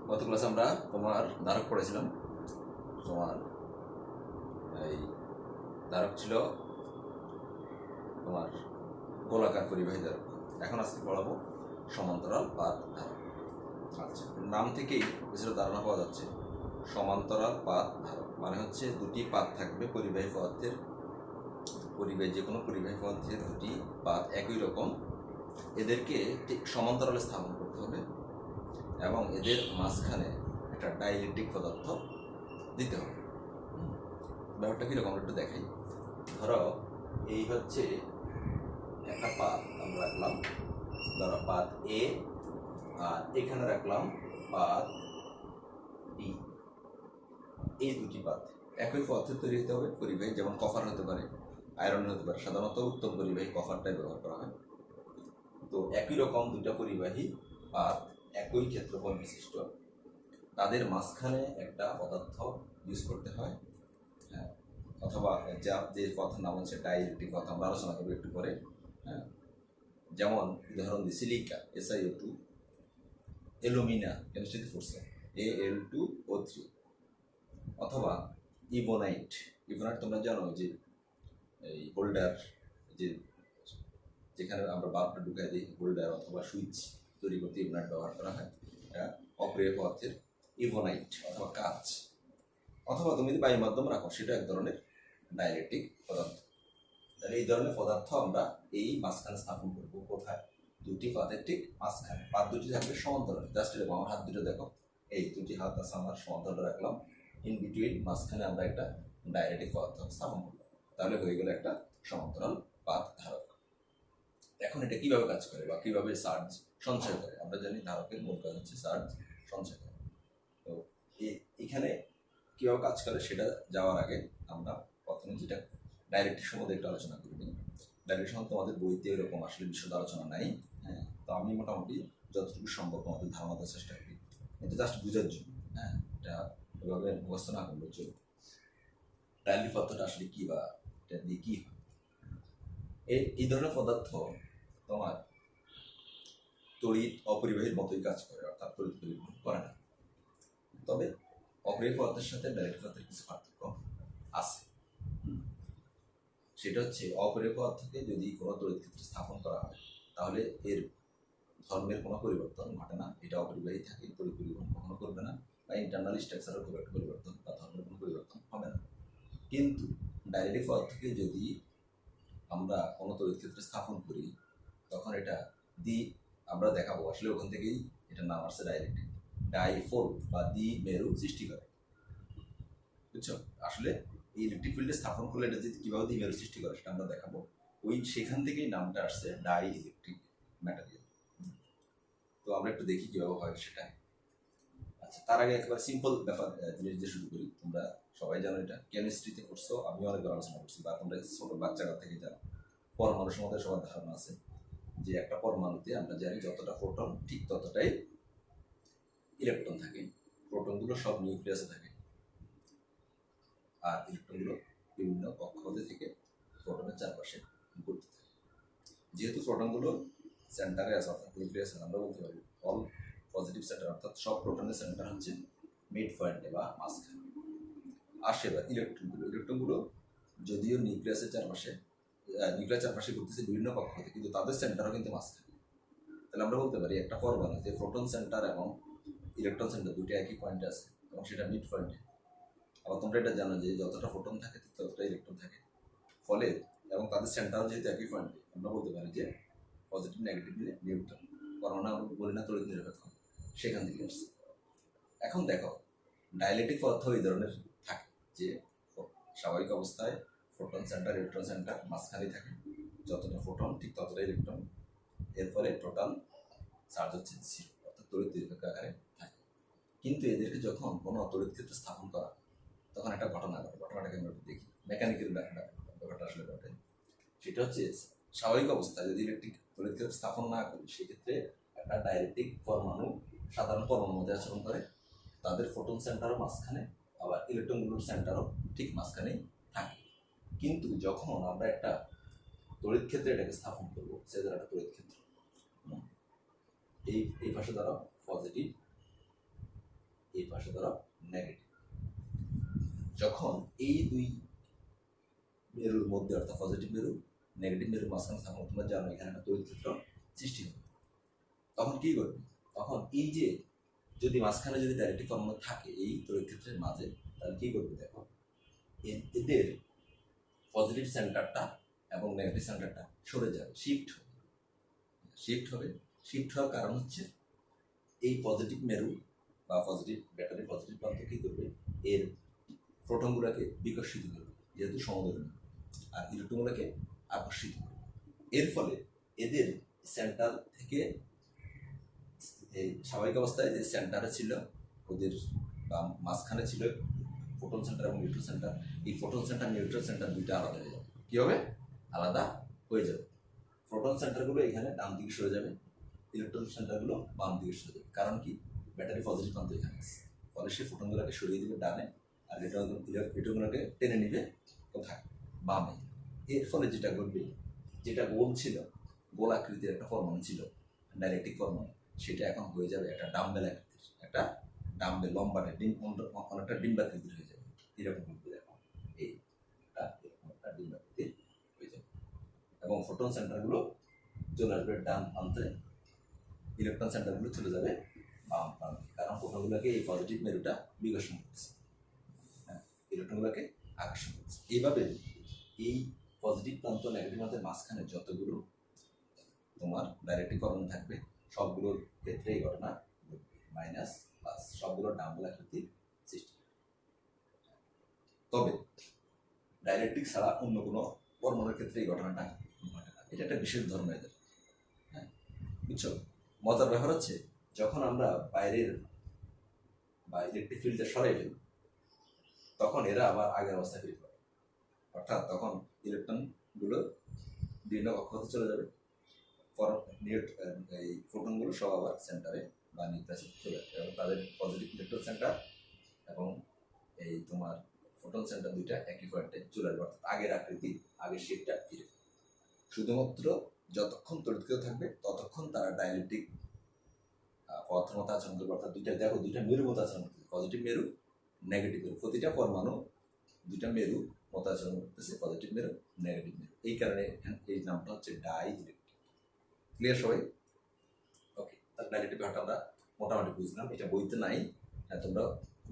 গত ক্লাসে আমরা তোমার ধারক পড়েছিলাম। তোমার এই ধারক ছিল তোমার গোলাকার পরিবাহী ধারক। এখন আজকে পড়াবো সমান্তরাল পাত ধারক। আচ্ছা, নাম থেকেই কিছুটা ধারণা পাওয়া যাচ্ছে। সমান্তরাল পাত ধারক মানে হচ্ছে দুটি পাত থাকবে পরিবাহী পদার্থের, যে কোনো পরিবাহী পদার্থের দুটি পাত একই রকম, এদেরকে ঠিক সমান্তরালে স্থাপন করতে হবে এবং এদের মাঝখানে একটা ডাইলেকট্রিক পদার্থ দিতে হবে। ব্যাপারটা কীরকম একটু দেখাই। ধরো এই হচ্ছে একটা পাত আমরা রাখলাম, ধরো পাত এ, আর এখানে রাখলাম পাত বি। এই দুটি পাত একই পদার্থে তৈরি হতে হবে পরিবাহী, যেমন কপার হতে পারে, আয়রন হতে পারে। সাধারণত উত্তম পরিবাহী কপারটাই ব্যবহার করা হয়। তো একই রকম দুটা পরিবাহী পাত একই ক্ষেত্রফল বিশিষ্ট, তাদের মাঝখানে একটা পদার্থ ইউজ করতে হয়, হ্যাঁ, অথবা যে পথের নাম হচ্ছে ডাইলেকট্রিক পথ, আমরা আলোচনা করবো একটু পরে। হ্যাঁ, যেমন উদাহরণ দিই, সিলিকা SiO2, অ্যালুমিনা কেমিস্ট্রিতে পড়ছে Al2O3, অথবা ইবোনাইট। তোমরা জানো যে এই হোল্ডার, যেখানে আমরা বাল্বটা ঢুকাই দিই, হোল্ডার অথবা সুইচ তৈরি করতে ইবোনাইট ব্যবহার করা হয়। এটা অপ্রিয় পদার্থের ইবোনাইট অথবা কাঁচ, অথবা তুমি যদি বায়ুর মাধ্যম রাখো, সেটা এক ধরনের ডাইলেকট্রিক পদার্থ। তাহলে এই ধরনের পদার্থ আমরা এই মাঝখানে স্থাপন করবো। কোথায়? দুটি পাতের ঠিক মাঝখানে। পাত দুটি থাকবে সমান্তরাল। জাস্ট এরকম আমার হাত দুটো দেখো, এই দুটি হাত আছে আমার সমান্তরাল রাখলাম, ইন বিটুইন মাঝখানে আমরা একটা ডাইলেকট্রিক পদার্থ স্থাপন করলাম। তাহলে হয়ে গেল একটা সমান্তরাল পাত ধারক। এখন এটা কিভাবে কাজ করে বা কিভাবে চার্জ সঞ্চয় করে? আমরা জানি ধারকের মূল কাজ হচ্ছে চার্জ সঞ্চয় করে। তো এখানে কিভাবে কাজ করে সেটা যাওয়ার আগে আমরা প্রথমে যেটা ডাইরেক্ট্রিক সম্বন্ধে একটু আলোচনা করি। ডাইরেক্ট সম্বন্ধে তোমাদের বইতে এরকম আসলে বিশদ আলোচনা নাই। হ্যাঁ, তো আমি মোটামুটি যতটুকু সম্ভব তোমাদের ধারণা দেওয়ার চেষ্টা করি, এটা জাস্ট বোঝার জন্য। হ্যাঁ, এটা এভাবে মুখস্থ না করলে চলবে। ডাইলেকট্রিক পদার্থটা আসলে কি বা এটা দিয়ে কি হয়? এই ধরনের পদার্থ তোমার তড়িৎ অপরিবাহীর মতোই কাজ করে, অর্থাৎ তড়িৎ পরিবহন করে না। তবে অপরিবাহী পদার্থের সাথে ডাইলেকট্রিক পদার্থের কিছু পার্থক্য আছে। সেটা হচ্ছে অপরিবাহী পদার্থকে যদি কোনো তড়িৎ ক্ষেত্রে স্থাপন করা হয়, তাহলে এর ধর্মের কোনো পরিবর্তন ঘটে না। এটা অপরিবাহী থাকে, তড়িৎ পরিবহন কখনো করবে না, বা ইন্টারনাল স্ট্রাকচারের খুব একটা পরিবর্তন বা ধর্মের কোনো পরিবর্তন হবে না। কিন্তু ডাইলেকট্রিক পদার্থকে যদি আমরা কোনো তড়িৎ ক্ষেত্রে স্থাপন করি, তখন এটা আমরা দেখাবো আসলে ওখান থেকেই এটার নাম আসছে ডাইলেকট্রিক। ডাইপোল বা দ্বিমেরু সৃষ্টি করে, বুঝছো? আসলে এই ইলেকট্রিক ফিল্ডে স্থাপন করলে এটা যে কীভাবে দ্বিমেরু সৃষ্টি করে সেটা আমরা দেখাবো। সেখান থেকেই নামটা আসছে ডাই ইলেকট্রিক ম্যাটেরিয়াল। তো আমরা একটু দেখি কীভাবে হয় সেটা। আচ্ছা, তার আগে একেবারে সিম্পল ব্যাপার জিনিস দিয়ে শুরু করি। তোমরা সবাই জানো, এটা কেমিস্ট্রিতে করছো, আমিও অনেকবার আলোচনা করছি, বা তোমরা ছোট বাচ্চারা থেকে জানো। পরমাণু সম্বন্ধে সবার ধারণা আছে যে একটা পরমাণুতে আমরা জানি যতটা প্রোটন ঠিক ততটাই ইলেকট্রন থাকে। প্রোটনগুলো সব নিউক্লিয়াসে থাকে, আর ইলেকট্রনগুলো বিভিন্ন কক্ষপথে থেকে প্রোটনের চারপাশে ঘুরতে থাকে। যেহেতু প্রোটনগুলো সেন্টারে আছে, অর্থাৎ নিউক্লিয়াসে, আমরা বলতে পারি অল পজিটিভ সেন্টার, অর্থাৎ সব প্রোটনের সেন্টার হচ্ছে মিড পয়েন্টে বা মাঝখানে। আসে এবার ইলেকট্রনগুলো যদিও নিউক্লিয়াসের চারপাশে ঘুরতেছে বিভিন্ন কক্ষপথে, কিন্তু তাদের সেন্টারও কিন্তু মাঝখানে। তাহলে আমরা বলতে পারি একটা পরমাণুতে প্রোটন সেন্টার এবং ইলেকট্রন সেন্টার দুটো একই পয়েন্টে আছে এবং সেটা মিড পয়েন্টে। আবার তোমরা এটা জানো যে যতটা প্রোটন থাকে ততটা ইলেকট্রন থাকে, ফলে এবং তাদের সেন্টারও যেহেতু একই পয়েন্টে, আমরা বলতে পারি যে পজিটিভ নেগেটিভ মিলে নিউট্রন। পরমাণু আমরা বলি না তড়িৎ নিরপেক্ষ, সেখান থেকে আসছে। এখন দেখো, ডাইলেকট্রিক পদার্থ এই ধরনের থাকে যে স্বাভাবিক অবস্থায় প্রোটন সেন্টার ইলেকট্রন সেন্টার মাঝখানেই থাকে, যতটা প্রোটন ঠিক ততটা ইলেকট্রন। এরপরে টোটাল চার্জ হচ্ছে 0, অর্থাৎ তড়িৎ নিরপেক্ষ আকারে থাকে। কিন্তু এদেরকে যখন কোনো তড়িৎ ক্ষেত্রে স্থাপন করা, তখন একটা ঘটনা ঘটে। ঘটনাটাকে আমরা একটু দেখি। মেকানিক্যাল ব্যাপারটা আসলে ঘটে। সেটা হচ্ছে স্বাভাবিক অবস্থায় যদি ইলেকট্রিক তড়িৎ ক্ষেত্র স্থাপন না করি, সেক্ষেত্রে একটা ডাইলেকট্রিক পরমাণু সাধারণ পরমাণুর মধ্যে আচরণ করে। তাদের ফোটন সেন্টারও মাঝখানে, আবার ইলেকট্রনগুলোর সেন্টারও ঠিক মাঝখানেই থাকে। কিন্তু যখন আমরা একটা তড়িৎ ক্ষেত্রে এটাকে স্থাপন করবো, সেটা একটা তড়িৎ ক্ষেত্র, এই পাশে ধরো পজিটিভ, এই পাশে ধরো নেগেটিভ। যখন এই দুই মেরুর মধ্যে অর্থাৎ পজিটিভ মেরু নেগেটিভ মেরুর মাঝখানে থাকুন, তোমরা জানো এখানে একটা তড়িৎ ক্ষেত্র সৃষ্টি হবে। তখন কি করবে? তখন এই যে যদি মাঝখানে যদি ডাইরেক্ট্রিক ফর্মুলা থাকে এই তড়িৎ ক্ষেত্রের মাঝে, তাহলে কি করবে দেখো, এদের পজিটিভ সেন্টারটা এবং নেগেটিভ সেন্টারটা সরে যাবে, শিফট হবে। শিফট হওয়ার কারণ হচ্ছে এই পজিটিভ মেরু বা পজিটিভ ব্যাটারি পজিটিভ প্রান্ত কি করবে, এর প্রোটনগুলোকে বিকশিত করবে যেহেতু সমধর্মী, আর ইলেকট্রনগুলোকে আকর্ষিত করবে। এর ফলে এদের সেন্টার থেকে এই স্বাভাবিক অবস্থায় যে সেন্টারে ছিল ওদের বা মাঝখানে ছিল ফোটন সেন্টার এবং নিউট্রন সেন্টার, এই ফোটন সেন্টার নিউট্রন সেন্টার দুইটা আলাদা হয়ে যাবে। কি হবে? আলাদা হয়ে যাবে। ফোটন সেন্টারগুলো এখানে ডান দিকে সরে যাবে, ইলেকট্রন সেন্টারগুলো বাম দিকে সরে যাবে। কারণ কি? ব্যাটারি পজিটিভ প্রান্ত এখানে আছে, ফলে সে ফোটনগুলোকে সরিয়ে দিবে ডানে, আর ইলেকট্রনগুলোকে টেনে নিবে কোথায়? বামে। এর ফলে যেটা ঘটবে, যেটা গোল ছিল, গোল আকৃতির একটা ফর্মুলা ছিল ডাইলেকট্রিক ফর্মুলা, সেটা এখন হয়ে যাবে একটা ডাম্বেল আকৃতির, একটা ডাম্বেল লম্বাটে অনেকটা ডিম্বাকৃতির হয়ে যাবে। এরকম ঘটবে দেখো, এইটা এরকম একটা ডিম্বাকৃতির হয়ে যাবে এবং ফোটন সেন্টারগুলো চলে আসবে ডান প্রান্তে, ইলেকট্রন সেন্টারগুলো চলে যাবে বাম প্রান্তে। কারণ ফোটনগুলোকে এই পজিটিভ মেরুটা বিকর্ষণ করছে, ইলেকট্রনগুলোকে আকর্ষণ করছে। এইভাবে এই পজিটিভ প্রান্ত নেগেটিভ প্রান্তের মাঝখানে যতগুলো তোমার ডাইরেক্ট্রিক ফর্মুলা থাকবে সবগুলোর ক্ষেত্রে এই ঘটনা ঘটবে, মাইনাস প্লাস সবগুলো ডাম্বেল আকৃতির সৃষ্টি। তবে ডাইরেক্ট্রিক ছাড়া অন্য কোনো ফর্মুলার ক্ষেত্রে এই ঘটনাটা ঘটে না। এটা একটা বিশেষ ধর্মের, হ্যাঁ, বুঝছো? মজার ব্যাপার হচ্ছে যখন আমরা বাইরের বা ইলেকট্রিক ফিল্ডে সরাই ফেলি, তখন এরা আবার আগের অবস্থায় ফিরে পড়ে, অর্থাৎ তখন ইলেকট্রনগুলো বিভিন্ন কক্ষপথে চলে যাবে, এই ফোটনগুলো সব আবার সেন্টারে বা নিউক্লিয়াসে চলে যাবে এবং তাদের পজিটিভ ইলেকট্রন সেন্টার এবং এই তোমার ফোটন সেন্টার দুইটা একই পয়েন্টে চলে আসবে, অর্থাৎ আগের আকৃতি আগের শেপটা ফিরে। শুধুমাত্র যতক্ষণ তড়িৎ থাকবে ততক্ষণ তারা ডাইলেকট্রিক পদার্থের মতো আচরণ করবে, অর্থাৎ দুইটা মেরু মতো আচরণ করবে, পজিটিভ মেরু নেগেটিভ মেরু। প্রতিটা পরমাণু দুইটা মেরু মতো আচরণ করতেছে, পজিটিভ মেরু নেগেটিভ মেরু। এই কারণে এই নামটা হচ্ছে ডাইইলেকট্রিক। ক্লিয়ার সবাই? ওকে, তার ডাইলেকট্রিক ব্যাপারটা আমরা মোটামুটি বুঝলাম। এটা বইতে নাই, তোমরা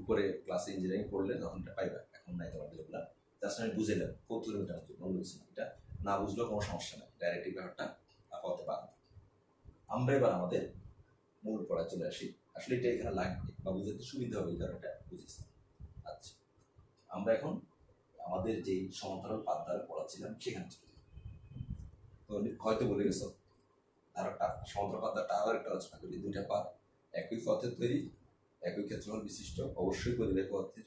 উপরে ক্লাসে ইঞ্জিনিয়ারিং পড়লে তখন এটা পাইবা, এখন নাই তোমাদের এগুলা। জাস্ট আমি বুঝাইলাম কৌতুহলটা মনে হচ্ছে, এটা না বুঝলেও কোনো সমস্যা নেই, ডাইরেক্ট্রিক ব্যাপারটা আপাতত পারবে। আমরা এবার আমাদের মূল পড়ায় চলে আসি। আসলে এটা এখানে লাগবে বা বুঝতে সুবিধা হবে, এই কারণে বুঝেছি। আচ্ছা, আমরা এখন আমাদের যে সমান্তরাল পাত দ্বারা পড়াচ্ছিলাম সেখানে চলে যাই। তো হয়তো বলে গেছো, আর একটা সমান্তরাল পাত দ্বারা আবার একটা আলোচনা করি। দুইটা পাত একই পথের তৈরি, একই ক্ষেত্রফল বিশিষ্ট, অবশ্যই পরিবেশ পথের,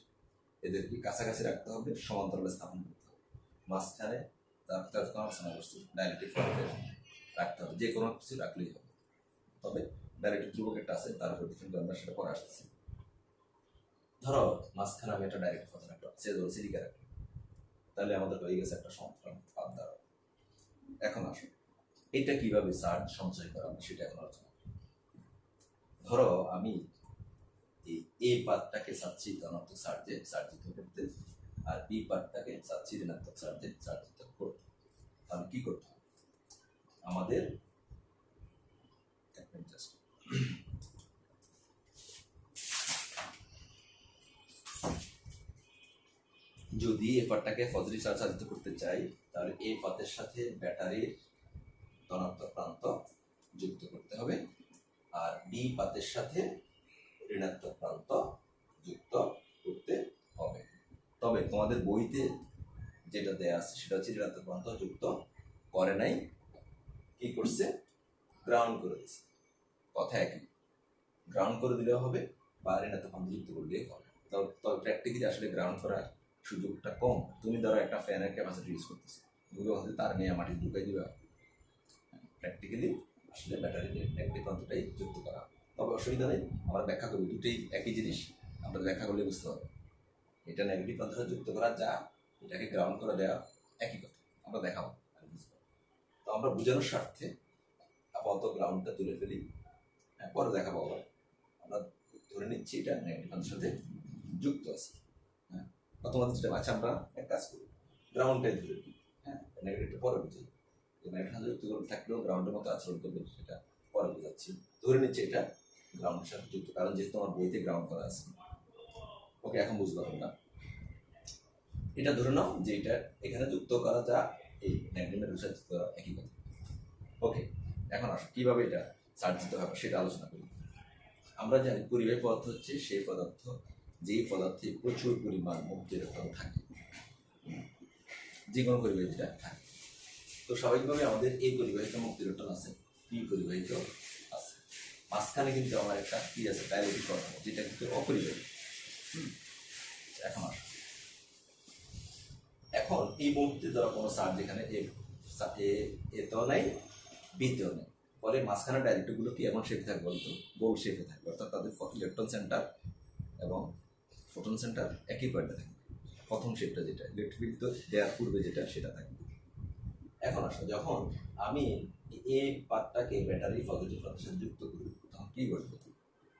এদেরকে কাছাকাছি রাখতে হবে, সমান্তরালে স্থাপন করতে হবে। মাঝখানে তার আলোচনা করছি ডাইলেকট্রিক ফর্মে রাখতে হবে, যে কোনো কিছু রাখলেই হবে। তবে ডাইলেকট্রিক ধ্রুবক একটা আছে, তার উপর ডিফেন্ড আমরা সেটা পরে আসতেছি। ধরো মাঝখানে আমি একটা ডাইরেক্ট পথে রাখলাম, সে ধরো সিলিকা রাখলাম, তাহলে আমাদের হয়ে গেছে একটা সমান্তরাল পাত দ্বারা। এখন আসো এটা কিভাবে চার্জ সঞ্চয় করা হবে সেটা এখন আলোচনা করি। ধরো আমি এই পাতটাকে চাচ্ছি ধনাত্মক চার্জে চার্জিত করতে, আর বি পাতটাকে চাচ্ছি ঋণাত্মক চার্জে চার্জিত করতে। তাহলে কি করতে হবে আমাদের? যদি এই পাতটাকে পজিটিভ চার্জ চার্জিত করতে চাই, তাহলে এই পাতের সাথে ব্যাটারির ধনাত্মক প্রান্ত যুক্ত করতে হবে, আর বি পাতের সাথে ঋণাত্মক প্রান্ত যুক্ত করতে হবে। তবে তোমাদের বইতে যেটা দেয়া আছে সেটা হচ্ছে ঋণাত্মক প্রান্ত যুক্ত করে নাই, কি করছে? গ্রাউন্ড করে দিচ্ছে। কথা একই, গ্রাউন্ড করে দিলেও হবে বা ঋণাত্মক প্রান্ত যুক্ত করলেই হবে। তবে প্র্যাকটিক্যালি আসলে গ্রাউন্ড করার সুযোগটা কম। তুমি ধরো একটা ফ্যানের ক্যাপাসিটি ইউজ করতেছো, তুমি হয়তো তার নিয়ে মাটি ঢুকাই দিবা, প্র্যাকটিক্যালি আসলে ব্যাটারি নেগেটিভ প্রান্তটাই যুক্ত করা। তবে অসুবিধা নেই, আমরা ব্যাখ্যা করি, দুটোই একই জিনিস, আমরা ব্যাখ্যা করলে বুঝতে হবে। এটা নেগেটিভ প্রান্তটা যুক্ত করা যা, এটাকে গ্রাউন্ড করে দেওয়া একই কথা, আমরা দেখাবো। তো আমরা বোঝানোর স্বার্থে আপাতত গ্রাউন্ডটা তুলে ফেলি, পরে দেখাবো আবার। আমরা ধরে নিচ্ছি এটা নেগেটিভ আধানের সাথে যুক্ত আছে। হ্যাঁ, বা তোমাদের যেটা আচ্ছা আমরা এক কাজ করি, গ্রাউন্ডটাই ধরে নিই। হ্যাঁ, নেগেটিভটা পরে বুঝি, নেগেটিভ সাথে যুক্ত করে থাকলেও গ্রাউন্ডের মতো আচরণ করবে, সেটা পরে বোঝাচ্ছি। ধরে নিচ্ছি এটা গ্রাউন্ডের সাথে যুক্ত, কারণ যেহেতু আমার বইতে গ্রাউন্ড করা আছে। ওকে, এখন বুঝতে পারবো না। এটা ধরে নাও যে এটা এখানে যুক্ত করা যা এই নেগেটিভ মেরুর সাথে যুক্ত করা একই কথা। ওকে, এখন আসো কিভাবে এটা সার্জিত হবে সেটা আলোচনা করি। আমরা জানি পরিবাহী পদার্থ হচ্ছে সেই পদার্থ যেই পদার্থে প্রচুর পরিমাণ মুক্ত ইলেকট্রন থাকে, যে কোনো পরিবাহী যেটা থাকে। তো স্বাভাবিকভাবে আমাদের এই পরিবাহিত মুক্ত ইলেকট্রন আছে, পি পরিবাহিত আছে। মাঝখানে কিন্তু আমার একটা কি আছে, ডাইলেকট্রিক কাঠামো, যেটা কিন্তু অপরিবাহী। এখন আসো, এখন এই মুহূর্তে ধরো কোনো চার্জ এখানে এতেও নাই, বিতেও নেই, ফলে মাঝখানে ডাইরেক্টগুলো কি এমন শেপে থাকবে বলতো, গোল শেপে থাকবে, অর্থাৎ তাদের ইলেকট্রন সেন্টার এবং ফোটন সেন্টার একই পয়েন্টে থাকবে। প্রথম শেপটা যেটা ইলেকট্রিক ফিল্ড দেওয়ার পূর্বে যেটা সেটা থাকবে। এখন আসো, যখন আমি এই পাতটাকে ব্যাটারি পজিটিভ পাতের সাথে যুক্ত করি তখন কি ঘটবে?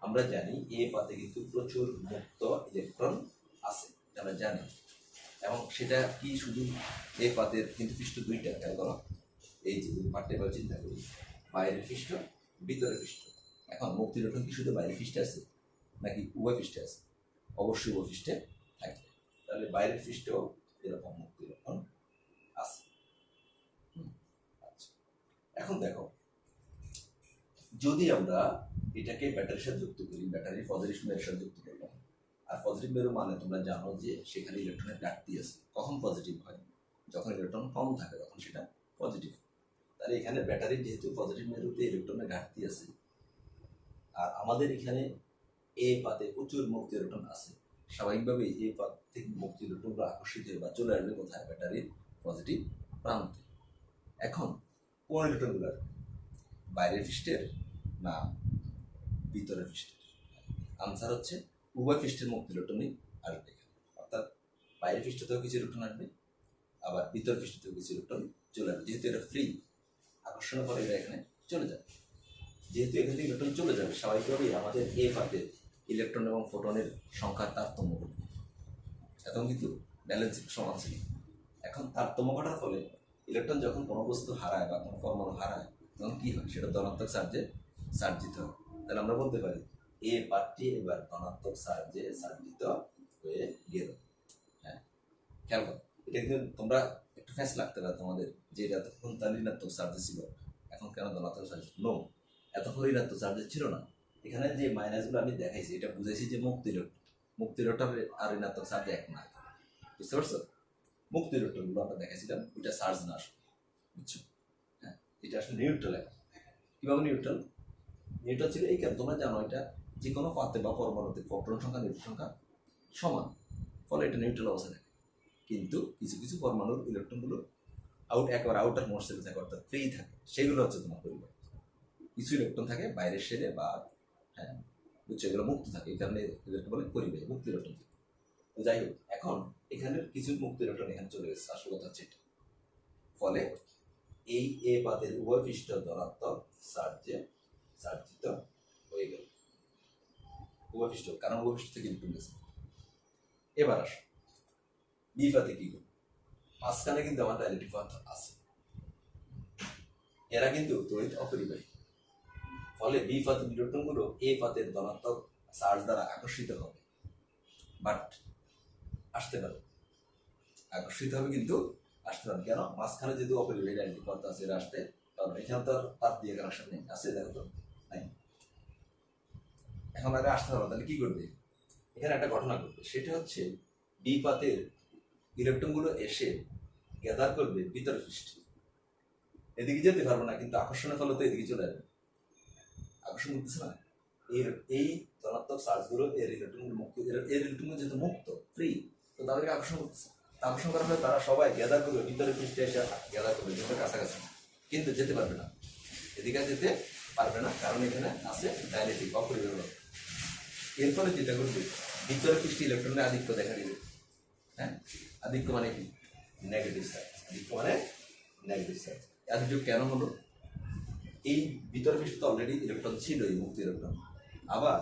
আমরা জানি এই পাতে কিন্তু প্রচুর মুক্ত ইলেকট্রন আছে, আমরা জানি, এবং সেটা কি শুধু এই পাতের কিন্তু পৃষ্ঠ দুইটা, খেয়াল করো, এই যে পাঠটা এবার চিন্তা করি, বাইরের পৃষ্ঠ, ভিতরের পৃষ্ঠ। এখন মুক্ত ইলেকট্রন কি শুধু বাইরের পৃষ্ঠে আছে নাকি উভয় পৃষ্ঠে আছে? অবশ্যই উভয় পৃষ্ঠে থাকবে, তাহলে বাইরের পৃষ্ঠেও এরকম মুক্ত ইলেকট্রন আছে। আচ্ছা, এখন দেখো, যদি আমরা এটাকে ব্যাটারির সাথে যুক্ত করি, ব্যাটারির পজিটিভ মেরুর সাথে যুক্ত করলাম, আর পজিটিভ মেরু মানে তোমরা জানো যে সেখানে ইলেকট্রনের ঘাটতি আছে। কখন পজিটিভ হয়? যখন ইলেকট্রন কম থাকে তখন সেটা পজিটিভ। তাহলে এখানে ব্যাটারির যেহেতু পজিটিভ মেরুতে ইলেকট্রনের ঘাটতি আছে, আর আমাদের এখানে এ পাতে প্রচুর মুক্ত ইলেকট্রন আছে, স্বাভাবিকভাবেই এই পাত থেকে মুক্ত ইলেকট্রনগুলো আকর্ষিত হয়ে বা চলে আসবে কোথায়? ব্যাটারির পজিটিভ প্রান্তে। এখন কোন ইলেকট্রনগুলো বাইরের পৃষ্ঠের না ভিতরের পৃষ্ঠের? আনসার হচ্ছে উভয় পৃষ্ঠের মুক্ত ইলেকট্রনই আসবে এখানে, অর্থাৎ বাইরের পৃষ্ঠতেও কিছু ইলেকট্রন আসবে, আবার ভিতর পৃষ্ঠতেও কিছু ইলেকট্রন চলে আসবে। যেহেতু এটা ফ্রি, আকর্ষণের ফলে এটা এখানে চলে যাবে। যেহেতু এখান থেকে ইলেকট্রন চলে যাবে, স্বাভাবিকভাবেই আমাদের এ পাতে ইলেকট্রন এবং ফোটনের সংখ্যার তারতম্য ঘটবে। এখন কিন্তু ব্যালেন্স সমান ছিল, এখন তারতম্য ঘটার ফলে ইলেকট্রন যখন কোনো বস্তু হারায় বা কোনো পরমাণু হারায় তখন কি হয়? সেটা ধনাত্মক চার্জে সার্জিত হয়। তাহলে আমরা বলতে পারি এ পার্টটি এবার ধনাত্মক চার্জে সার্জিত হয়ে গেল। হ্যাঁ, খেয়াল করো, এটা কিন্তু তোমরা একটু ফ্যাস লাগতে পারে তোমাদের যে এটা তখন তার ঋণাত্মক চার্জে ছিল, এখন কেন ধনাত্মক চার্জ? নো, এতক্ষণ ঋণাত্মক চার্জে ছিল না। এখানে যে মাইনাসগুলো আমি দেখাইছি এটা বুঝাইছি যে মুক্ত ইলেকট্রন, মুক্ত ইলেকট্রন আর ঋণাত্মক চার্জে এক না, বুঝতে পারছো? মুক্ত ইলেকট্রনগুলো আমরা দেখাইছিলাম ওইটা চার্জ না আসলে, বুঝছো? হ্যাঁ, এটা আসলে নিউট্রাল। কিভাবে নিউট্রাল? নিউট্রাল ছিল এই কারণে, তোমরা জানো এটা যে কোনো পাতে বা পরমাণুতে প্রোটন সংখ্যা নিউট্রন সংখ্যা সমান, ফলে এটা নিউট্রাল অবস্থা থাকে। কিন্তু কিছু কিছু পরমাণুর ইলেকট্রনগুলো একেবারে আউটার মোস্ট সেলে থাকে, অর্থাৎ ফ্রি থাকে, সেগুলো হচ্ছে তোমার পরিবার। কিছু ইলেকট্রন থাকে বাইরের সেলে বা, হ্যাঁ বুঝছো, এগুলো মুক্ত থাকে, এই কারণে এদেরকে বলে পরিবাহী মুক্ত ইলেকট্রন। তো যাই হোক, এখন এখানে কিছু মুক্ত ইলেকট্রন এখানে চলে গেছে, আসল কথা হচ্ছে এটা। ফলে এই এ পাতের উভয় পৃষ্ঠ ধনাত্মক চার্জে সার্জিত হয়ে গেল, উভয় পৃষ্ঠ, কারণ উভয় পৃষ্ঠ থেকে ইলেকট্রন গেছে। এবার আসো বি পাতে কি করবে? মাঝখানে কিন্তু আমার ডাইলেকট্রিক পাত আছে, এরা কিন্তু তড়িৎ অপরিবাহী, ফলে বি পাতের ইলেকট্রনগুলো এ পাতের ধনাত্মক চার্জ দ্বারা আকর্ষিত হবে, বাট আসতে পারে, আকর্ষিত হবে কিন্তু আসতে পারে। কেন? মাঝখানে যেহেতু অপরিবাহী ডাইলেকট্রিক পাত আছে, এরা আসতে পারবে। এখানে তো তার দিয়ে কানেকশন নেই, আছে দেখো তো নাই, এখন আগে আসতে পারবে। তাহলে কি করবে? এখানে একটা ঘটনা ঘটবে, সেটা হচ্ছে বি পাতের ইলেকট্রনগুলো এসে গ্যাদার করবে ভিতর পৃষ্ঠে, এদিকে যেতে পারবে না, কিন্তু আকর্ষণের ফলে তো এদিকে চলে যাবে, আকর্ষণ করতেছে না। এই ধনাত্মক চার্জগুলো এর ইলেকট্রনগুলো মুক্ত, এর ইলেকট্রনগুলো যেহেতু মুক্ত ফ্রি, তো তাদেরকে আকর্ষণ করতেছে। আকর্ষণ করার ফলে তারা সবাই গ্যাদার করবে ভিতরের পৃষ্ঠে, এসে গ্যাদার করবে যেটা কাছাকাছি, কিন্তু যেতে পারবে না, এদিকে যেতে পারবে না, কারণ এখানে আছে ডাইলেকট্রিক অপরিবাহী। এর ফলে যেটা করবে, ভিতরের পৃষ্ঠে ইলেকট্রনের আধিক্য দেখা দিবে। হ্যাঁ, আধিক্য মানে কি? Negative charge. আধিক্য মানে নেগেটিভ চার্জ। আধিক্য কেন হলো? এই ভিতরে পৃষ্ঠে তো অলরেডি ইলেকট্রন ছিল, এই মুক্ত ইলেকট্রন। আবার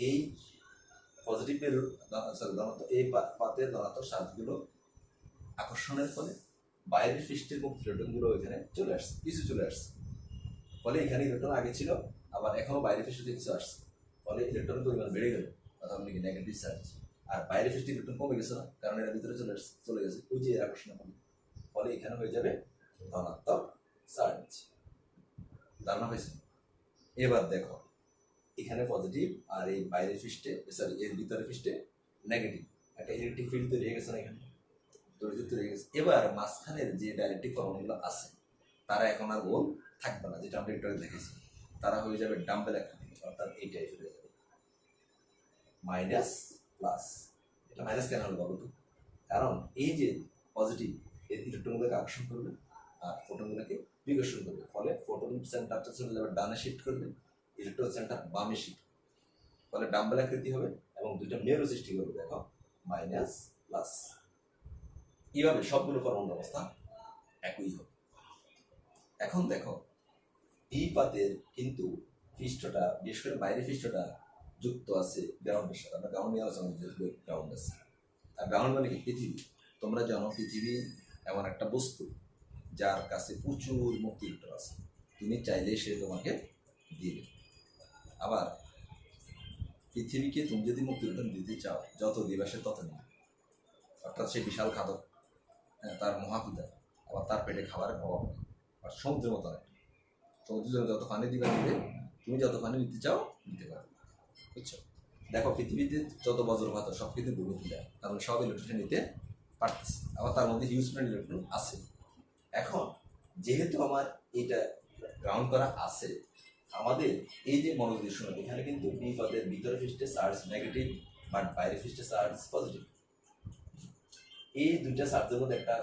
এই পজিটিভের এই পাতের ধনাত্মক চার্জগুলো আকর্ষণের ফলে বাইরের পৃষ্ঠের মুক্ত ইলেকট্রনগুলো এখানে চলে আসছে, কিছু চলে আসছে। ফলে এখানে ইলেকট্রন আগে ছিল, আবার এখনো বাইরের পৃষ্ঠ থেকে কিছু আসছে। ফলে ইলেকট্রনের পরিমাণ বেড়ে গেল, অর্থাৎ নাকি নেগেটিভ চার্জ। আর বাইরের পৃষ্ঠে ইলেকট্রন কমে গেছে না, কারণ এর ভিতরে চলে গেছে ওই যে আকর্ষণের ফলে। ফলে এখানে হয়ে যাবে ধনাত্মক চার্জ। ধারণা হয়েছে? এবার দেখো এখানে পজিটিভ, আর এই বাইরের পৃষ্ঠে সরি এর ভিতরের পৃষ্ঠে নেগেটিভ, একটা ইলেকট্রিক ফিল্ড তৈরি হয়ে গেছে না, এখানে তৈরি হয়ে গেছে। এবার মাঝখানের যে ডাইরেক্ট্রিক পরমাণুগুলো আছে তারা এখন আর গোল থাকবে না, যেটা আমরা একটু আগে দেখেছি। তারা হয়ে যাবে ডাম্বেল আকৃতি, অর্থাৎ এই টাইপের হয়ে যাবে মাইনাস প্লাস। এটা মাইনাস কেন হলো বলো তো? কারণ এই যে পজিটিভ এই ইলেকট্রনগুলোকে আকর্ষণ করবে আর ফোটনগুলোকে বিকর্ষণ করবে। ফলে ফোটন সেন্টারটা চলে যাবে ডানে শিফট করবে, ইলেকট্রন সেন্টার বামে শিফট। ফলে ডাম্বেল আকৃতি হবে এবং দুইটা মেরু সৃষ্টি করবে, দেখো মাইনাস প্লাস। এইভাবে সবগুলো পরমাণু অবস্থা একই হবে। এখন দেখো এই পাতের কিন্তু পৃষ্ঠটা, বিশেষ করে বাইরের পৃষ্ঠটা যুক্ত আছে গ্রাউন্ডের সাথে। আমরা গ্রাউন্ড নিয়ে আলোচনা করছি, গ্রাউন্ড আছে। আর গ্রাউন্ড মানে কি? পৃথিবী। তোমরা জানো পৃথিবী এমন একটা বস্তু যার কাছে প্রচুর মুক্ত ইলেকট্রন আছে, তুমি চাইলে সে তোমাকে দিবে। আবার পৃথিবীকে তুমি যদি মুক্ত ইলেকট্রন দিতে চাও, যত দিবা সে তত নেবে। অর্থাৎ সে বিশাল খাদক, হ্যাঁ, তার মহাক্ষুধা, আবার তার পেটে খাবারের অভাব নেই। আর সমুদ্রের মতো নয়, সমুদ্রের জন্য যত পানি দিবে, তুমি যত পানি নিতে চাও নিতে পারবে, বুঝছো? দেখো পৃথিবীতে যত বজ্রপাত সব কিন্তু ভূমিতে যায়, কারণ সব ইলেকট্রন নিতে পারতেছে। আবার তার মধ্যে হিউজ পরিমাণ ইলেকট্রন আছে। এখন যেহেতু আমার এটা গ্রাউন্ড করা আছে, আমাদের এই যে মনোযোগ শুনুন, এখানে কিন্তু বি পাতের ভিতরে পৃষ্ঠে চার্জ নেগেটিভ, বাট বাইরে পৃষ্ঠে চার্জ পজিটিভ। এই দুইটা চার্জের মধ্যে একটা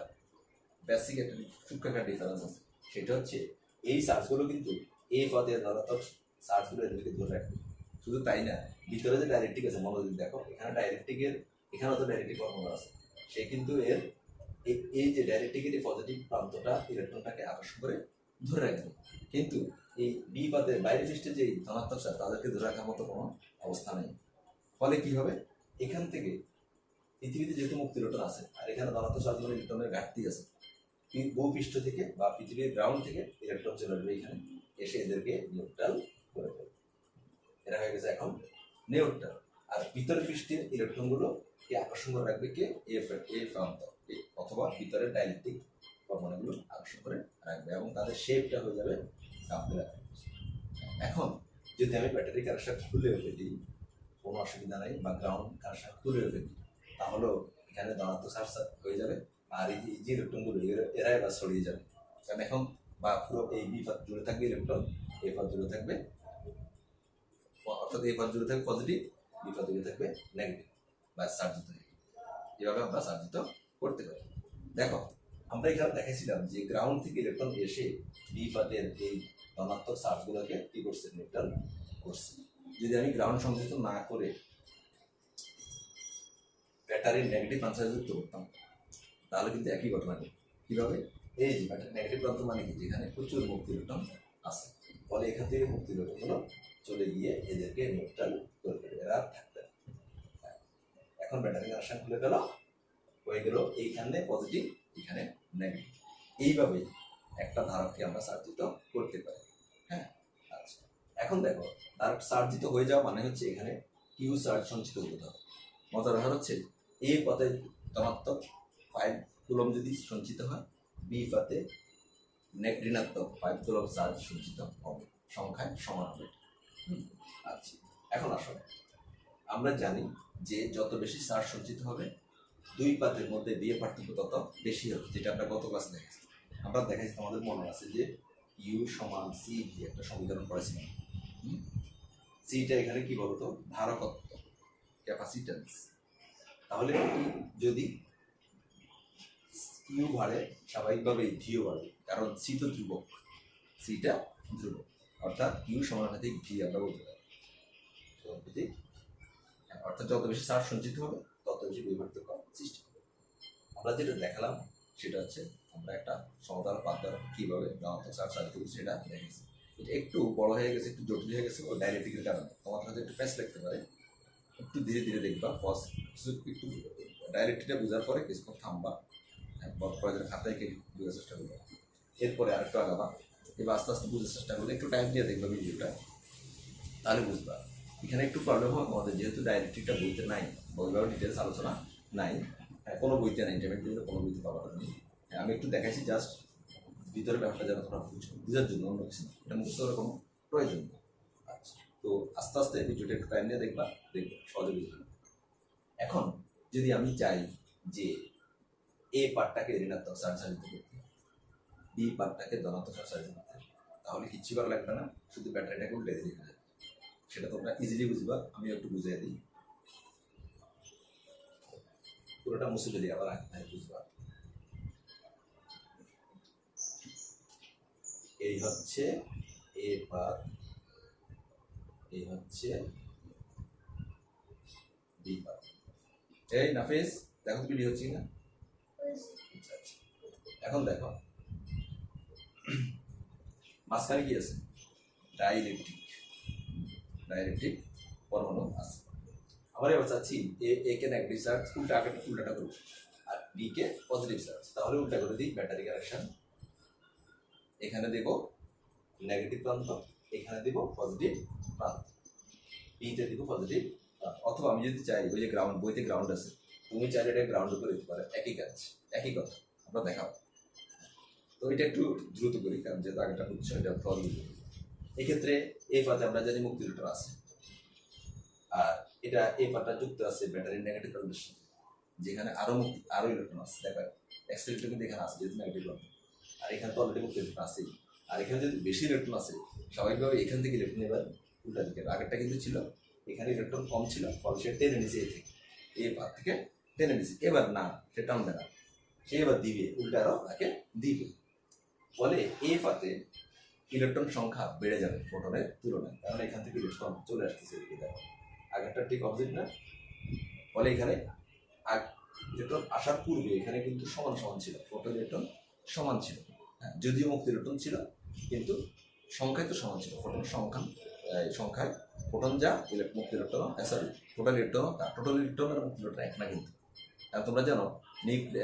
বেসিক একটা সূক্ষ্ম একটা ডিফারেন্স আছে। সেটা হচ্ছে এই চার্জগুলো কিন্তু এই পদের ধনাত্মক চার্জগুলো এদেরকে ধরে রাখবে। শুধু তাই না, ভিতরে যে ডাইরেক্ট্রিক আছে, মনোযোগ দেখো এখানে ডাইরেক্ট্রিকের, এখানেও তো ডাইরেক্ট্রিক ফর্মুলা আছে। সে কিন্তু এর এই যে ডাইরেক্ট্রিকের এই পজিটিভ প্রান্তটা ইলেকট্রনটাকে আকর্ষণ করে ধরে রাখবে। কিন্তু এই বি পাতের বাইরে পৃষ্ঠে যে ধনাত্মক চার্জ তাদেরকে ধরে রাখার মতো কোনো অবস্থা নেই। ফলে কি হবে, এখান থেকে পৃথিবীতে যেহেতু মুক্ত ইলেকট্রন আছে আর এখানে ধনাত্মক চার্জ মানে ইলেকট্রনের ঘাটতি আছে, ভূপৃষ্ঠ থেকে বা পৃথিবীর গ্রাউন্ড থেকে ইলেকট্রন চলে আসবে এখানে, এসে এদেরকে নিউট্রাল করে দেবে। এরা হয়ে গেছে এখন নিউট্রাল। আর ভিতরের পৃষ্ঠের ইলেকট্রনগুলো কে আকর্ষণ করে রাখবে? কে? এই প্রান্ত অথবা ভিতরের ডাইলেকট্রিক পরমাণুগুলো আকর্ষণ করে রাখবে এবং তাদের শেপটা হয়ে যাবে ডাম্বেল আকৃতি। এখন যদি আমি ব্যাটারি কানেকশন খুলেও ফেলি কোনো অসুবিধা নাই, বা গ্রাউন্ড কানেকশন খুলেও ফেলি, তাহলেও এখানে ধনাত্মক চার্জ হয়ে যাবে। আর এই যে ইলেকট্রনগুলো এরা এবার ছড়িয়ে যাবে, কারণ এখন বা পুরো এই বি পাত জুড়ে থাকবে ইলেকট্রন, এ পাত জুড়ে থাকবে, অর্থাৎ এ পাত জুড়ে থাকবে পজিটিভ, বি পাত জুড়ে থাকবে নেগেটিভ, বা চার্জিত হয়ে এভাবে আমরা চার্জিত করতে পারি। দেখো আমরা এখানে দেখেছিলাম যে গ্রাউন্ড থেকে ইলেকট্রন এসে বি পাতের এই ধনাত্মক চার্জগুলোকে কি করছে? নিউট্রাল করছে। যদি আমি গ্রাউন্ড সংযুক্ত না করে ব্যাটারির নেগেটিভ প্রান্ত যুক্ত করতাম, তাহলে কিন্তু একই ঘটনা ঘটে। কিভাবে? এই যে ব্যাটারি নেগেটিভ প্রান্ত মানে কি? যেখানে প্রচুর মুক্ত ইলেকট্রন আছে, ফলে এখান থেকে মুক্ত ইলেকট্রনগুলো চলে গিয়ে এদেরকে নিউট্রাল করে দেবে, এরা থাকবে। এখন ব্যাটারি কানেকশন খুলে গেল, হয়ে গেল এইখানে পজিটিভ, এখানে নেগেটিভ। এইভাবে একটা ধারককে আমরা চার্জিত করতে পারি। হ্যাঁ, আচ্ছা। এখন দেখো ধারক চার্জিত হয়ে যাওয়া মানে হচ্ছে এখানে কিউ চার্জ সঞ্চিত হতে হবে। মজার ব্যাপার হচ্ছে এই পথে ধনাত্মক 5 কুলম যদি সঞ্চিত হয়, বি পাতে ঋণাত্মক 5 কুলম চার্জ সঞ্চিত হবে, সংখ্যায় সমান হবে। আচ্ছা, এখন আসো আমরা জানি যে যত বেশি চার্জ সঞ্চিত হবে দুই পাতের মধ্যে বিয়ে পার্থক্য তত বেশি হবে, যেটা আমরা গত ক্লাসে দেখেছি। আমরা দেখাইছি, আমাদের মনে আছে যে ইউ সমান সি ভি একটা সমীকরণ পড়েছিলাম। সিটা এখানে কি বলতো? ধারকত্ব, ক্যাপাসিট্যান্স। তাহলে যদি ইউ বাড়ে স্বাভাবিকভাবেই ভিও বাড়বে, কারণ সি তো ধ্রুবক, সিটা ধ্রুবক, অর্থাৎ ইউ সমানুপাতিক ভি আমরা বলতে পারি। অর্থাৎ যত বেশি চার্জ সঞ্চিত হবে তত বেশি বিভক্তক সৃষ্টি হবে। আমরা যেটা দেখালাম সেটা হচ্ছে আমরা একটা সমতল পাত দ্বারা কীভাবে ধনাত্মক চার্জ চালিত করি সেটা দেখেছি। এটা একটু বড় হয়ে গেছে, একটু জটিল হয়ে গেছে ও ডাইলেকট্রিকের কারণে। তোমার হয়তো একটু প্যাচ লাগতে পারে, একটু ধীরে ধীরে দেখবা। ফার্স্ট একটু ডাইলেকট্রিকটা বোঝার পরে কিছুক্ষণ থামবা, প্রয়োজনে খাতায় কে বোঝার চেষ্টা করবে, এরপরে আরেকটু আগাবা। এবার আস্তে আস্তে বোঝার চেষ্টা করলে একটু টাইম দিয়ে দেখবা ভিডিওটা, তাহলে বুঝবা। এখানে একটু প্রবলেম হয় আমাদের, যেহেতু ডাইলেকট্রিকটা বইতে নাই, বইভাবে ডিটেলস আলোচনা নাই, কোনো বইতে নাই, ইন্টারমিডিয়েটে কোনো বইতে পাবা তুমি। আমি একটু দেখাইছি জাস্ট ভিতরে ব্যাপারটা যেন তোমরা বুঝার জন্য, অন্য কিছু না, এটা মুখস্থ করার কোনো প্রয়োজন নেই। আচ্ছা, তো আস্তে আস্তে ভিডিওটা একটু টাইম নিয়ে দেখবা, দেখবে সহজে বুঝবে। এখন যদি আমি চাই যে এ পার্টটাকে ঋণাত্মক চার্জ সারিতে করতে, বি পার্টটাকে ধনাত্মক চার্জ সারিতে করতে, তাহলে কিচ্ছু করা লাগবে না, শুধু ব্যাটারিটাকে উল্টে দিয়ে যাবে। সেটা তোমরা ইজিলি বুঝবা, আমি একটু বুঝিয়ে দিই। পুরোটা মুছে দিই, আবার আগে বুঝবা। এই হচ্ছে এ পাত, এই হচ্ছে বি পাত। এই নাফিস, দেখো তো ভিডিও হচ্ছে না? আচ্ছা আচ্ছা, এখন দেখো মাঝখানে কি আছে? ডাইলেকট্রিক পরমাণু আছে। আমরা এবার চাচ্ছি এ কে নেগেটিভ চার্জ উল্টাটা করবো, আর বি কে পজিটিভ চার্জ, তাহলে উল্টা করে দিই ব্যাটারি কানেকশন। এখানে দেব নেগেটিভ প্রান্ত, এখানে দেব পজিটিভ প্রান্ত, বিতে দিব পজিটিভ। অথবা আমি যদি চাই, ওই যে গ্রাউন্ড, বইতে গ্রাউন্ড আছে, তুমি চাইলে এটা গ্রাউন্ড করে দিতে পারো, একই কাজ, একই কথা আমরা দেখাবো। তো এটা একটু দ্রুত করি, কারণ যেহেতু আগেটা হচ্ছে এটা প্রবলেম। এক্ষেত্রে এই পাতে আমরা জানি মুক্তি রোটার আছে, আর এটা এই পাতা যুক্ত আছে ব্যাটারির নেগেটিভ প্রান্তের সাথে, যেখানে আরো ইলেকট্রন আছে। দেখো এক্স ইলেকট্রন কিন্তু এখানে আছে, যেহেতু নেগেটিভ প্রান্ত, আর এখানে তো অলরেডি মুক্তি ইলেকট্রন আছে। আর এখানে যদি বেশি ইলেকট্রন আছে, স্বাভাবিকভাবে এখান থেকে ইলেকট্রন এবার উল্টা দিকে, আগেরটা কিন্তু ছিল এখানে ইলেকট্রন কম ছিল, ফলে সে টেনে নিচে এ থেকে, এই পাত থেকে টেনে নিচে। এবার না, সে টানবে না, সে এবার দিবে, উল্টা আরো তাকে দিবে। ফলে এই পাতে ইলেকট্রন সংখ্যা বেড়ে যাবে ফোটনের তুলনায়, কারণ এখান থেকে ইলেকট্রন চলে আসতেছে। দেখো আগেরটা ঠিক অপোজিট না? ফলে এখানে ইলেকট্রন আসার পূর্বে এখানে কিন্তু সমান সমান ছিল, ফোটন ইলেকট্রন সমান ছিল। হ্যাঁ, যদিও মুক্ত ইলেকট্রন ছিল, কিন্তু সংখ্যায় তো সমান ছিল। সংখ্যায় ফোটন যা, মুক্ত ইলেকট্রন, সরি টোটাল ইলেকট্রন তা, টোটাল ইলেকট্রন আর মুক্ত ইলেকট্রন এক না কিন্তু। আর তোমরা জানো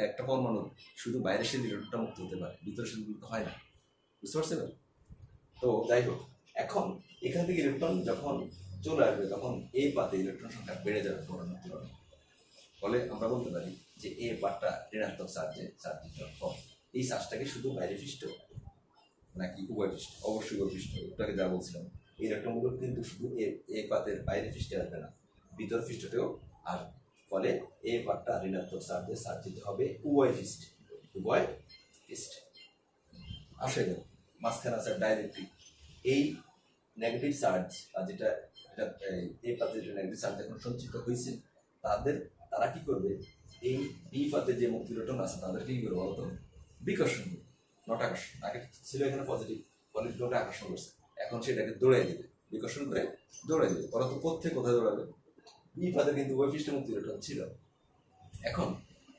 একটা পরমাণু শুধু বাইরের সাথে ইলেকট্রনটা মুক্ত হতে পারে, ভিতরের সাথে মুক্ত হয় না। বুঝতে পারছেন? তো যাই হোক, এখন এখান থেকে ইলেকট্রন যখন চলে আসবে, তখন এই পাতে ইলেকট্রন সংখ্যা বেড়ে যাবে ফোটনের তুলনায়। ফলে আমরা বলতে পারি যে এ পার্টটা ঋণাত্মক চার্জে কম। এই চার্জটাকে শুধু বাইরে পৃষ্ঠ নাকি উভয় পৃষ্ঠ? অবশ্যই উভয় পৃষ্ঠ। একটু যা বলছিলাম, এই ইলেকট্রনগুলো কিন্তু শুধু এ পাতের বাইরে পৃষ্ঠে আসবে না, ভিতর পৃষ্ঠতেও আসবে। ফলে এ পার্টটা ঋণাত্মক চার্জে সার্জিত হবে উভয় পৃষ্ঠে, উভয় পৃষ্ঠে। আসে গেল মাঝখানে আছে ডাইলেকট্রিক। এই নেগেটিভ চার্জ, যেটা এই পাতে যে নেগেটিভ চার্জ এখন সঞ্চিত হয়েছে, তারা কি করবে? এই বি পাতে যে মুক্তি ইলেকট্রন আছে তাদেরকে কি করবে বলতো? বিকর্ষণ করবে, নট আকর্ষণ। আগে ছিল এখানে পজিটিভ, ইলেকট্রনটা আকর্ষণ করছে, এখন সেটাকে দৌড়াই দেবে, বিকর্ষণ করে দৌড়াই দেবে। পরন্ত কোথায় দৌড়াবে? বি পাতে কিন্তু ওই পৃষ্ঠে মুক্তি ইলেকট্রন ছিল, এখন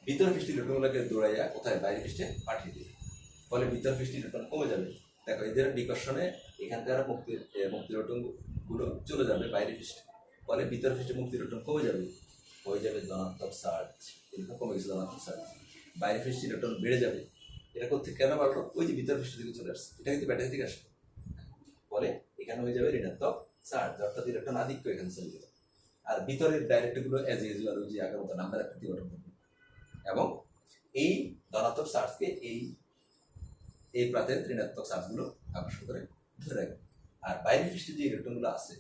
ভিতর পৃষ্ঠ ইলেকট্রনগুলোকে দৌড়াইয়া কোথায়? বাইরে পৃষ্ঠে পাঠিয়ে দেবে। ফলে ভিতর পৃষ্ঠ ইলেকট্রন কমে যাবে। দেখো এদের বিকর্ষণে এখানকার মুক্তি ইলেকট্রন গুলো চলে যাবে বাইরে পৃষ্ঠে, ফলে ভিতর পৃষ্ঠে মুক্তি ইলেকট্রন কমে যাবে, হয়ে যাবে ধনাত্মক চার্জ। এরকম কমে গেছে ধনাত্মক চার্জ, বাইরে পৃষ্ঠে ইলেকট্রন বেড়ে যাবে। এটা করতে কেন বাড়লো? ওই যে ভিতর পৃষ্ঠ থেকে চলে আসছে, এটা কিন্তু ব্যাটারি থেকে আসে। ফলে এখানে হয়ে যাবে ঋণাত্মক চার্জ, অর্থাৎ ইলেকট্রন আধিক্য এখানে চলে যাবে। আর ভিতরের ডাইরেক্ট গুলো এজ ইউজুয়াল ওই যে আগের মতো নাম্বার আকৃতি গঠন করবে, এবং এই ধনাত্মক চার্জকে এই প্রাতের ঋণাত্মক চার্জগুলো আকর্ষণ করে ধরে রাখবে। আর বাইরে পৃষ্ঠে যে ইলেকট্রনগুলো আছে,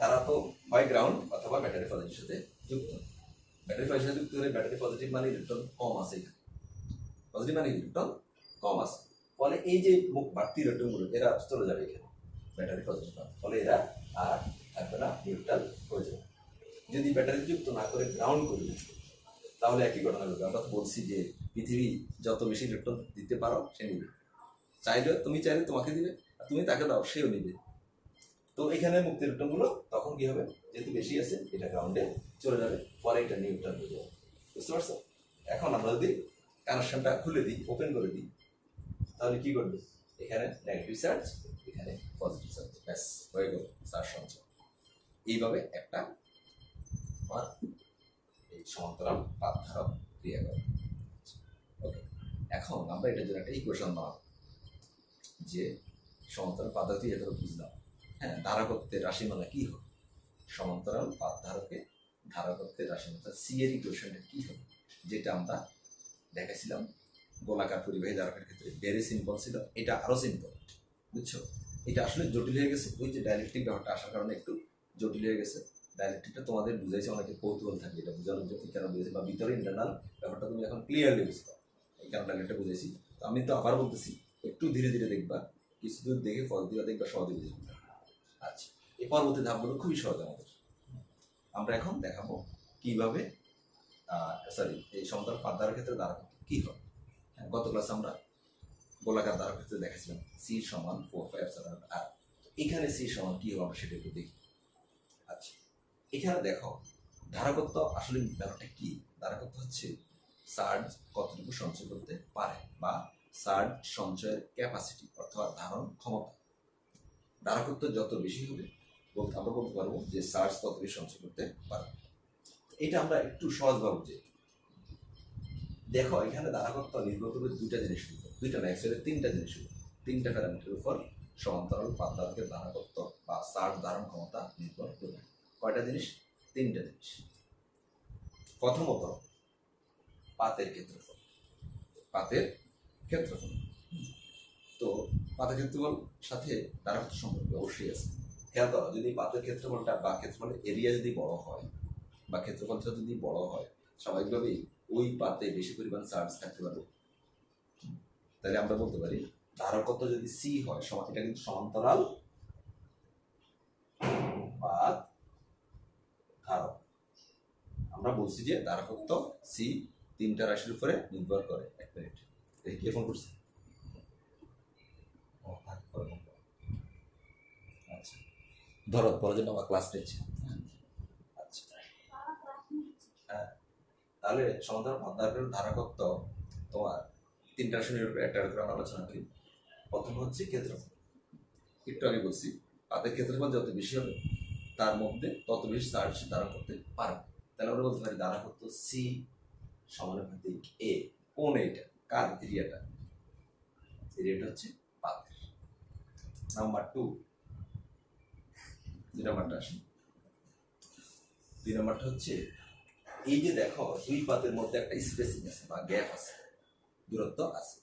তারা তো হয় গ্রাউন্ড অথবা ব্যাটারি পজিটিভের সাথে যুক্ত। ব্যাটারি পজিটিভের সাথে যুক্ত হলে ব্যাটারি পজিটিভ মানে ইলেকট্রন কম আছে, পজিটিভ মানে ইলেকট্রন কম আছে। ফলে এই যে বাড়তি ইলেকট্রনগুলো এরা চলে যাবে এখানে ব্যাটারি পজিটিভ, ফলে এরা আর থাকবে না, নিউট্রাল হয়ে যাবে। যদি ব্যাটারি যুক্ত না করে গ্রাউন্ড করবে, তাহলে একই ঘটনা ঘটবে। আমরা তো বলছি যে পৃথিবী যত বেশি ইলেকট্রন দিতে পারো সে নিবে, তুমি চাইলে তোমাকে দিবে, আর তুমি তাকে দাও সেও নিবে। তো এখানে মুক্ত ইলেকট্রনগুলো তখন কি হবে? যেহেতু বেশি আছে, এটা গ্রাউন্ডে চলে যাবে, পরে এটা নিউট্রাল হয়ে যাবে। বুঝতে পারছো? এখন আমরা যদি কানেকশনটা খুলে দিই, ওপেন করে দিই, তাহলে কি করবে? এখানে নেগেটিভ চার্জ, এখানে পজিটিভ চার্জ, ব্যাস হয়ে গেল চার্জ সঞ্চয়। এইভাবে একটা আমার এই সমান্তরাল পাত ধারক ক্রিয়া করে। ওকে, এখন আমরা এটার জন্য একটা ইকুয়েশন বানাবো যে সমান্তরাল পাত ধারক এটা বুঝলাম। হ্যাঁ, ধারকত্বের রাশি মানে কি হবে, সমান্তরাল পাত ধারকে ধারকত্বের রাশি মানে সি এর ইকুয়েশনটা কি হবে, যেটা আমরা দেখাইছিলাম গোলাকার পরিবাহী ধারকের ক্ষেত্রে ভেরি সিম্পল ছিল। এটা আরো সিম্পল, বুঝছো? এটা আসলে জটিল হয়ে গেছে, ওই যে ডাইলেকট্রিক ব্যাপারটা আসার কারণে একটু জটিল হয়ে গেছে। ডাইলেকট্রিকটা তোমাদের বুঝাইছে, অনেকে কৌতূহল থাকে এটা বোঝানোর জন্য কেন বুঝেছি, বা ভিতরে ইন্টারনাল ব্যাপারটা তুমি এখন ক্লিয়ারলি বুঝতে পারো এই কারণে ডাইলেকট্রিকটা বুঝেছি। তো আমি তো আবার বলতেছি, একটু ধীরে ধীরে দেখবা, কিছু দূর দেখে ফল দিয়ে দেখবা, সহজে বুঝে যাবে। আচ্ছা, এই পরবর্তী ধাপগুলো খুবই সহজ আমাদের। আমরা এখন দেখাবো কিভাবে এই সমান্তরাল পাত ধারকের ক্ষেত্রে ধারকত্ব কি হয়। গত ক্লাসে আমরা গোলাকার ধারকের ক্ষেত্রে দেখাছিলাম সি সমান 4 আর এখানে সি সমান কি হবে আমরা সেটা একটু দেখি। আচ্ছা, এখানে দেখো ধারকত্ব আসলে ব্যাপারটা কি। ধারকত্ব হচ্ছে চার্জ কতটুকু সঞ্চয় করতে পারে, বা চার্জ সঞ্চয়ের ক্যাপাসিটি অর্থাৎ ধারণ ক্ষমতা। ধারকত্ব যত বেশি হবে আমরা বলতে পারবো যে চার্জ তত বেশি সঞ্চয় করতে পারবে। এটা আমরা একটু সহজভাবে বুঝি। দেখো এখানে ধারকত্ব নির্ভর করবে দুইটা জিনিসের উপর, দুইটা না অ্যাকচুয়ালি তিনটা জিনিসের উপর, তিনটা প্যারামিটারের উপর সমান্তরাল পাত ধারকের ধারকত্ব বা চার্জ ধারণ ক্ষমতা নির্ভর করবে। কয়টা জিনিস? তিনটা জিনিস। প্রথমত পাতের ক্ষেত্রফল। পাতের ক্ষেত্রফল, তো পাতের ক্ষেত্রফল সাথে ধারকত্ব সম্পর্ক অবশ্যই আছে। খেয়াল করো, যদি পাতের ক্ষেত্রফলটা বা ক্ষেত্রফলের এরিয়া যদি বড় হয় বা ক্ষেত্রফলটা যদি বড় হয়, স্বাভাবিকভাবেই ওই পাতে বেশি পরিমাণ চার্জ থাকতে পারবে। তাহলে আমরা বলতে পারি ধারকত্ব যদি সি হয়, এটা কিন্তু সমান্তরাল পাত ধারক। আমরা বলছি যে ধারকত্ব সি তিনটা রাশির উপরে নির্ভর করে। এক মিনিট, দেখি কে ফোন করছে। আচ্ছা, ধরো পরের জন্য আমার ক্লাস নিচ্ছে। আচ্ছা, হ্যাঁ, তাহলে সমান্তরাল পাত ধারকের ধারকত্ব তোমার তিনটা রাশির উপরে একটা করে আমরা আলোচনা করি। প্রথম হচ্ছে ক্ষেত্রফল। একটু আগে বলছি পাতের ক্ষেত্রফল যত বেশি হবে তার মধ্যে তত বেশি চার্জ ধারণ করতে পারবে। তাহলে আমরা বলতে পারি ধারকত্ব সি সমানুপাতিক এ। কোন এটা? কার এরিয়াটা? এরিয়াটা হচ্ছে পাতের। নাম্বার 2, দুই নাম্বারটা আসে। দুই নাম্বারটা হচ্ছে এই যে দেখো দুই পাতের মধ্যে একটা স্পেসিং আছে বা গ্যাপ আছে, দূরত্ব আছে।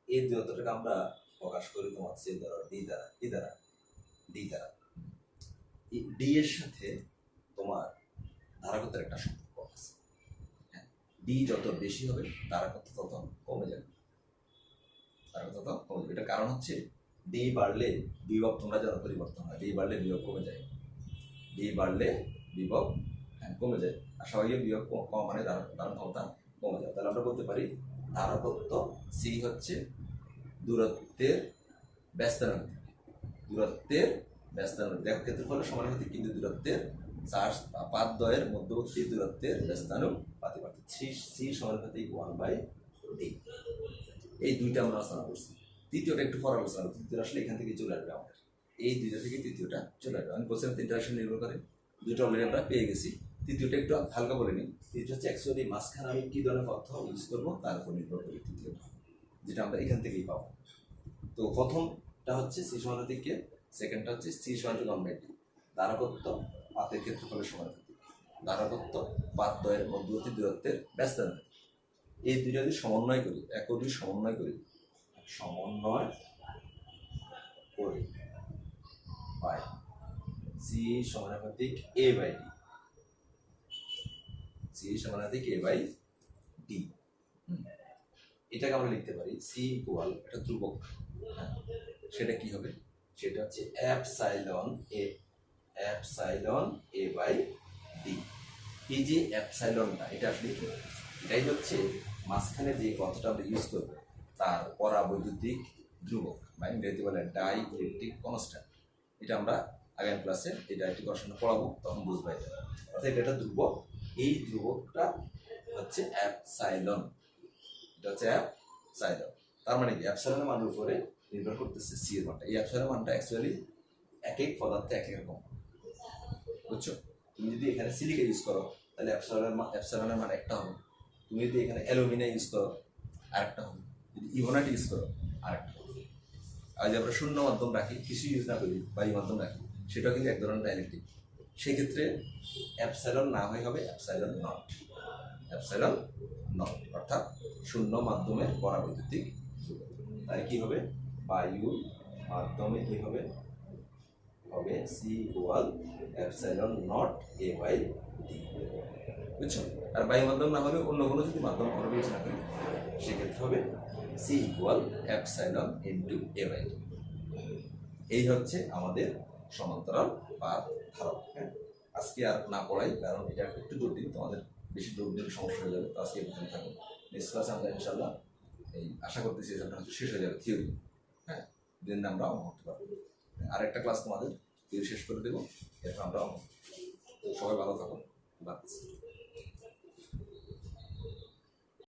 এই দূরত্বটাকে আমরা প্রকাশ করি তোমার সে দ্বারা ডি দ্বারা, ডি দ্বারা। ডি এর সাথে তোমার ধারকত্বের একটা সম্পর্ক আছে। ডি যত বেশি হবে ধারকত্ব তত কমে যাবে, ধারকত্ব তত কমে যাবে। এটা কারণ হচ্ছে ডি বাড়লে বিভব, তোমরা জানো পরিবর্তন হয়, ডি বাড়লে বিভব কমে যায়, ডি বাড়লে বিভব কমে যায়। আর স্বাভাবিক বিভব কম মানে ধারণ ক্ষমতা কমে যায়। তাহলে আমরা বলতে পারি ধারকত্ব সি হচ্ছে দূরত্বের ব্যস্তানুপাতিক। দূরত্বের ব্যস্তানুপাতিক, দেখো ক্ষেত্রফলের সমানুপাতিক কিন্তু দূরত্বের চার্জ পাত দ্বয়ের মধ্যবর্তী দূরত্বের ব্যস্তানুপাতিক, অর্থাৎ সি সমানুপাতিক 1/d। এই দুইটা আমরা আলোচনা করছি। তৃতীয়টা একটু পরে আলোচনা করছি, তৃতীয় আসলে এখান থেকে চলে আসবে আমাদের, এই দুইটা থেকে তৃতীয়টা চলে আসবে। আমি বলছিলাম তিনটা রাশি নির্ভর করে, দুইটা অলরেডি আমরা পেয়ে গেছি। তৃতীয়টা একটু হালকা বলে নিই। তৃতীয় হচ্ছে অ্যাকচুয়ালি মাঝখানে আমি কি ধরনের পথ ইউজ করবো তার উপর নির্ভর করি তৃতীয়টা, যেটা আমরা এখান থেকেই পাবো। তো প্রথমটা হচ্ছে সি সমানুপাতিক কে, সেকেন্ডটা হচ্ছে সি সমানুপাতিক 1/d। ধারকত্ব পাতের ক্ষেত্রফলের সমানুপাতিক, ধারকত্ব পাত দ্বয়ের মধ্যবর্তী দূরত্বের ব্যস্তানুপাতিক। এই দুইটা যদি সমন্বয় করি, একই সমন্বয় করি পাই সি সমানুপাতিক a/d, সি সমানুপাতিক a/d। এটাকে আমরা লিখতে পারি সি ইকুয়াল, এটা ধ্রুবক, সেটা কি হবে? সেটা হচ্ছে এপসাইলন a/d। এই যে এপসাইলনটা, এটা আসলে কি? এটাই হচ্ছে মাঝখানে যে কথাটা আমরা ইউজ করবো তার পরাবৈদ্যুতিক ধ্রুবক, বা ইংরেজিতে বলে ডাই ইলেকট্রিক কনস্ট্যান্ট। এটা আমরা আগামী ক্লাসে এই ডাইলেকট্রিক কনস্ট্যান্ট পড়াবো, তখন বুঝবাই যাবে। অর্থাৎ এটা ধ্রুবক, এই ধ্রুবকটা হচ্ছে এপসাইলন, এটা হচ্ছে এপসাইলন। তার মানে কি? এপসাইলনের মানের উপরে নির্ভর করতেছে সি এর মানটা। এই অ্যাপসাইলন মানটা অ্যাকচুয়ালি এক এক পদার্থে এক এক রকম, বুঝছো? তুমি যদি এখানে সিলিকা ইউজ করো তাহলে অ্যাপসাইলনের মান একটা হবে, তুমি যদি এখানে অ্যালুমিনিয়াম ইউজ করো আরেকটা হবে, যদি ইভোনাইট ইউজ করো আরেকটা হবে। আর যদি আমরা শূন্য মাধ্যম রাখি, কিছু ইউজ না করি, বায়ু মাধ্যম রাখি, সেটাও কিন্তু এক ধরনের ডাইলেকট্রিক। সেক্ষেত্রে অ্যাপসাইলন না হয়ে হবে অ্যাপসাইলন নট। অ্যাপসাইলন নট অর্থাৎ শূন্য মাধ্যমের পরাবৈদ্যুতিক ধ্রুবক। তাই কি হবে? বায়ু মাধ্যমে কি হবে? হবে C equal epsilon not A by D, বুঝছো? আর বায়ু মাধ্যম না হলে অন্য কোনো যদি মাধ্যম আমরা বিবেচনা করি সেক্ষেত্রে হবে C equal epsilon into A by D. এই হচ্ছে আমাদের সমান্তরাল পাত ধারক। হ্যাঁ, আজকে আর না পড়াই, কারণ এটা একটু জটিল, তোমাদের বেশি জটিল সমস্যা হয়ে যাবে। তো আজকে এখানে থাকো, নেক্সট ক্লাসে আমরা ইনশাল্লাহ এই আশা করতেছি এটা হয়তো শেষ হয়ে যাবে থিওরি। হ্যাঁ, দিন আমরা অঙ্ক করতে পারবো। আরেকটা ক্লাস তোমাদের থিওরি শেষ করে দেবো, এরপর আমরা অঙ্ক। তো সবাই ভালো থাকো, বাস।